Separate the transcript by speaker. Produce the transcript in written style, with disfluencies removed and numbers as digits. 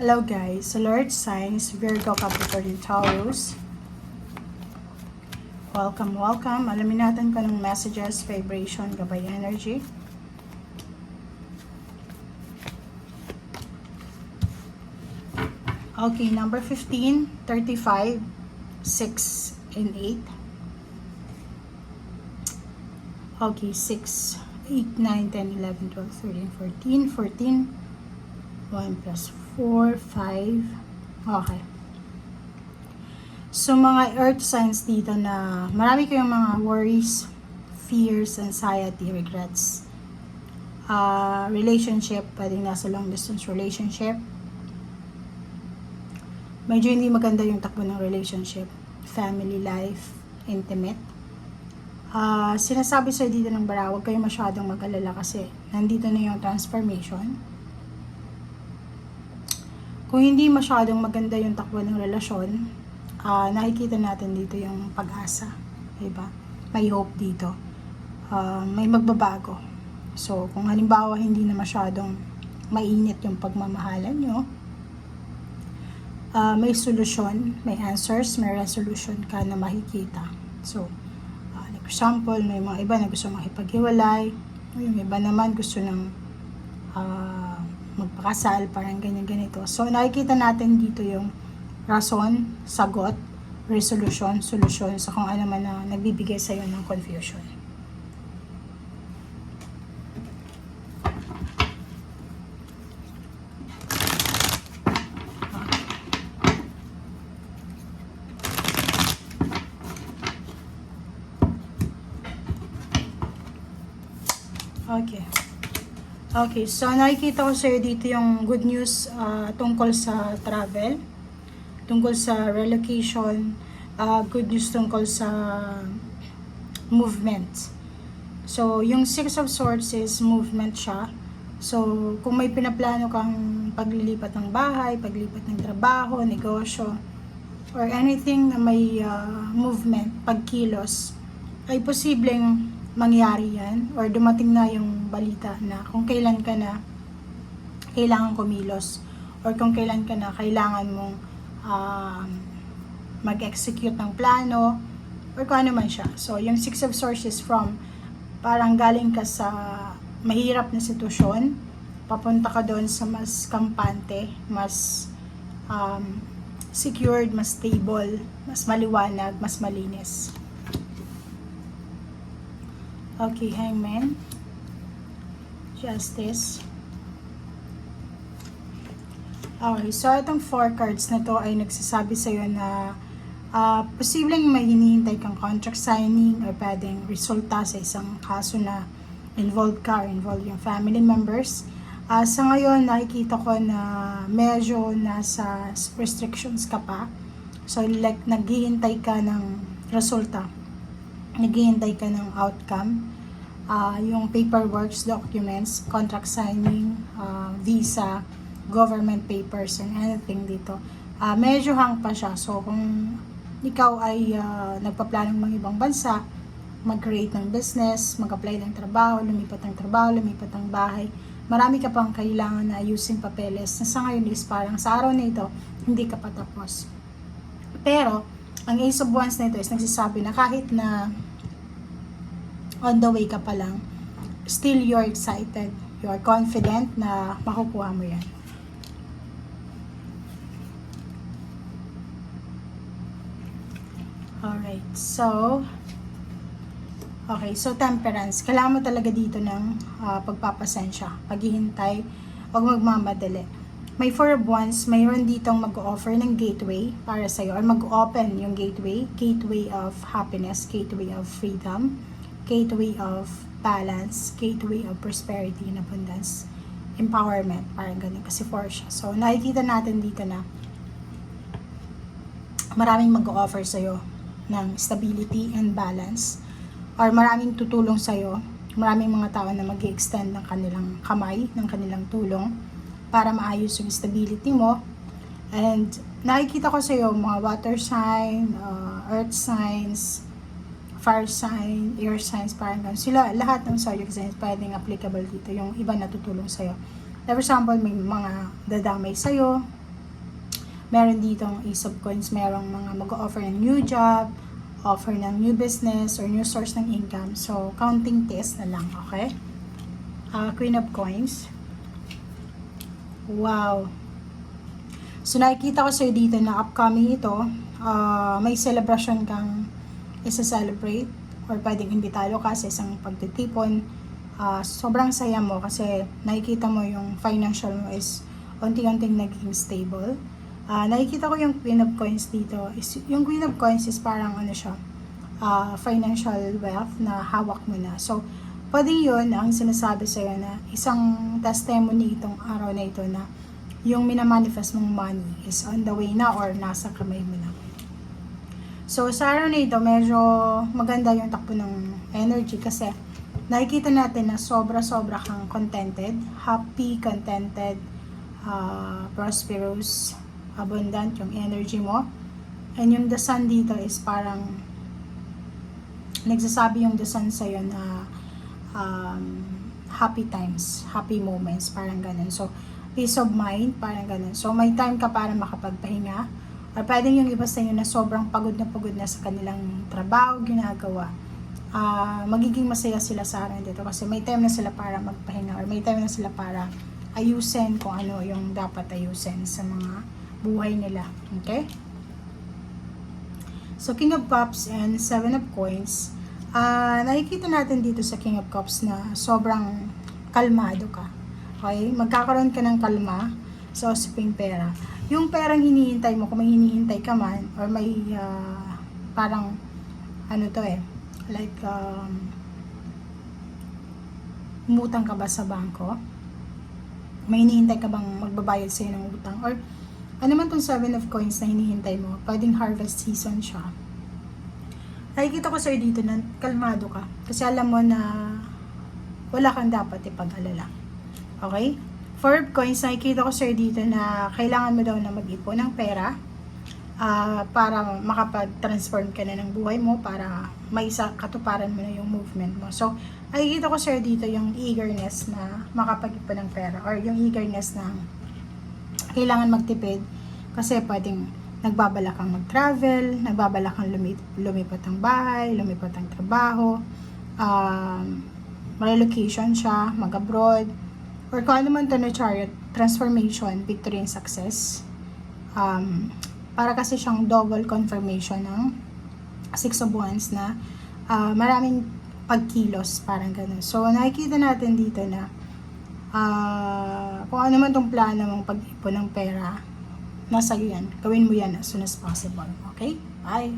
Speaker 1: Hello guys, alert signs, Virgo, Capricorn, Taurus. Welcome. Alamin natin kung anong messages, vibration, gabay energy. Okay, number 15, 35, 6, and 8. Okay, 6, 8, 9, 10, 11, 12, 13, 14, 1 plus 4, 5. Okay. So, mga earth signs dito na marami kayong mga worries, fears, anxiety, regrets. Relationship, pwedeng nasa long distance relationship. Medyo hindi maganda yung takbo ng relationship. Family life, intimate. Sinasabi sa'yo dito ng bara, huwag kayo masyadong mag-alala kasi nandito na yung transformation. Kung hindi masyadong maganda yung takbo ng relasyon, nakikita natin dito yung pag-asa, diba? May hope dito, may magbabago. So kung halimbawa hindi na masyadong mainit yung pagmamahalan nyo, may solusyon, may answers, may resolution ka na makikita. So example, may mga iba na gusto makipaghiwalay, yung iba naman gusto ng magpakasal, parang ganyan-ganito. So, nakikita natin dito yung rason, sagot, resolution, solusyon sa kung ano man na nagbibigay sa'yo ng confusion. Okay, so nakikita ko sa'yo dito yung good news tungkol sa travel, tungkol sa relocation, good news tungkol sa movement. So, yung Six of Swords is movement siya. So, kung may pinaplano kang paglilipat ng bahay, paglipat ng trabaho, negosyo, or anything na may movement, pagkilos, ay posibleng mangyari yan or dumating na yung balita na kung kailan ka na kailangan kumilos or kung kailan ka na kailangan mong mag-execute ng plano or kung ano man siya. So, yung Six of Swords is from parang galing ka sa mahirap na sitwasyon, papunta ka doon sa mas kampante, mas secured, mas stable, mas maliwanag, mas malinis. Okay, Hangman, Justice. Okay, so itong 4 cards na to ay nagsasabi sa'yo na posibleng may hinihintay kang contract signing or pwedeng resulta sa isang kaso na involved ka or involved yung family members. Sa ngayon, nakikita ko na medyo nasa restrictions ka pa. So, like, naghihintay ka ng resulta. Naghihintay ka ng outcome, yung paperwork, documents, contract signing, visa, government papers, and anything dito. Medyo hang pa siya. So, kung ikaw ay nagpaplanong mga ibang bansa, mag-create ng business, mag-apply ng trabaho, lumipat ng bahay, marami ka pang kailangan na ayusin papeles na sa ngayon is parang sa araw na ito, hindi ka patapos. Pero, ang Ace of Wands na ito is nagsasabi na kahit na on the way ka pa lang, still you're excited, you're confident na makukuha mo yan. Alright, so Temperance, kailangan mo talaga dito ng pagpapasensya, paghihintay, huwag magmamadali. May 4 of Wands, mayroon ditong mag-offer ng gateway para sa'yo, or mag-open yung gateway of happiness, gateway of freedom, gateway of balance, gateway of prosperity and abundance, empowerment, parang ganun, kasi 4 siya. So, nakikita natin dito na maraming mag-offer sa'yo ng stability and balance, or maraming tutulong sa'yo, maraming mga tao na mag-extend ng kanilang kamay, ng kanilang tulong, para maayos yung stability mo. And nakikita ko sa'yo mga water sign, earth signs, fire sign, air signs, parang ganun. Sila, lahat ng zodiac signs pwedeng applicable dito, yung iba natutulong sa'yo. For example, may mga dadamay sa'yo, Meron ditong Ace of Coins, merong mga mag-offer ng new job, offer ng new business, or new source ng income. So, counting test na lang, okay? Queen of Coins. Wow. So, nakikita ko sa'yo dito na upcoming ito, may celebration kang isa-celebrate or pwedeng imbitalo ka sa isang pagtitipon. Sobrang saya mo kasi nakikita mo yung financial mo is unti-unting naging stable. Nakikita ko yung Queen of Coins dito. Yung Queen of Coins is parang ano siya, financial wealth na hawak mo na. So, pwede yun ang sinasabi sa'yo na isang testimony itong araw na ito na yung minamanifest mong money is on the way na or nasa kamay mo na. So, sa araw na ito, medyo maganda yung takbo ng energy kasi nakikita natin na sobra-sobra kang contented, happy, contented, prosperous, abundant yung energy mo. And yung the sun dito is parang nagsasabi yung the sun sa'yo na happy times, happy moments, parang ganun. So, peace of mind, parang ganun. So, may time ka para makapagpahinga. Or pwedeng yung iba sa inyo na sobrang pagod na sa kanilang trabaho, ginagawa. Magiging masaya sila sa araw dito kasi may time na sila para magpahinga or may time na sila para ayusin kung ano yung dapat ayusin sa mga buhay nila. Okay? So, King of Cups and Seven of Coins. Nakikita natin dito sa King of Cups na sobrang kalmado ka. Okay? Magkakaroon ka ng kalma sa usaping pera. Yung perang hinihintay mo, kung may hinihintay ka man, or may parang, ano to like, umutang ka ba sa bangko? May hinihintay ka bang magbabayad sa'yo ng utang? Or, ano man tong Seven of Coins na hinihintay mo, pwedeng harvest season siya. Nakikita ko sa'yo dito na kalmado ka. Kasi alam mo na wala kang dapat ipag-alala. Okay? Four of Coins, nakikita ko sa'yo dito na kailangan mo daw na mag-ipon ng pera para makapag-transform ka na ng buhay mo, para katuparan mo na yung movement mo. So, nakikita ko sa'yo dito yung eagerness na makapag-ipon ng pera or yung eagerness na kailangan magtipid kasi pwedeng nagbabala kang mag-travel, nagbabala kang lumipat ng bahay, lumipat ng trabaho, relocation siya, mag-abroad, or kung ano man ito na chariot, transformation, victory and success. Para kasi siyang double confirmation ng Six of Wands na maraming pagkilos, parang ganun. So, nakikita natin dito na kung ano man itong plano mong pag-ipon ng pera, nasa iyo yan. Gawin mo yan as soon as possible. Okay? Bye!